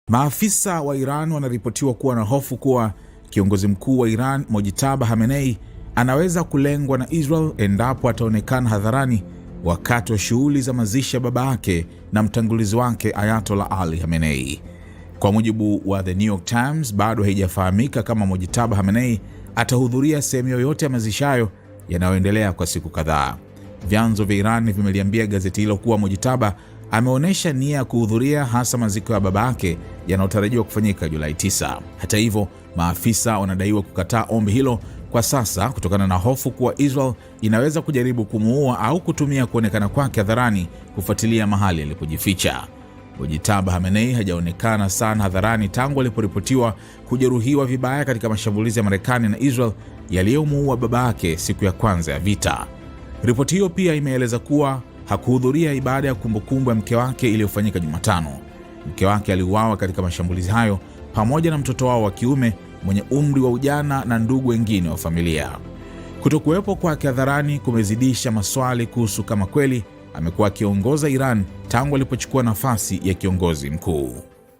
Maafisa wa Iran wanaripotiwa kuwa na hofu kuwa kiongozi mkuu wa Iran Mojtaba Khamenei anaweza kulengwa na Israel endapo ataonekana hadharani wakati wa shughuli za mazishi ya baba yake na mtangulizi wake Ayatollah Ali Khamenei. Kwa mujibu wa The New York Times, bado haijafahamika kama Mojtaba Khamenei atahudhuria sehemu yoyote ya mazishi hayo yanayoendelea kwa siku kadhaa. Vyanzo vya Iran vimeliambia gazeti hilo kuwa Mojtaba ameonyesha nia ya kuhudhuria hasa maziko ya baba yake yanayotarajiwa kufanyika Julai 9. Hata hivyo, maafisa wanadaiwa kukataa ombi hilo kwa sasa kutokana na hofu kuwa Israel inaweza kujaribu kumuua au kutumia kuonekana kwake hadharani kufuatilia mahali alipojificha. Mojtaba Khamenei hajaonekana sana hadharani tangu aliporipotiwa kujeruhiwa vibaya katika mashambulizi ya Marekani na Israel yaliyomuua baba yake siku ya kwanza ya vita. Ripoti hiyo pia imeeleza kuwa hakuhudhuria ibada ya kumbukumbu ya mke wake iliyofanyika Jumatano. Mke wake aliuawa katika mashambulizi hayo pamoja na mtoto wao wa kiume mwenye umri wa ujana na ndugu wengine wa familia. Kutokuwepo kwake hadharani kumezidisha maswali kuhusu kama kweli amekuwa akiongoza Iran tangu alipochukua nafasi ya kiongozi mkuu.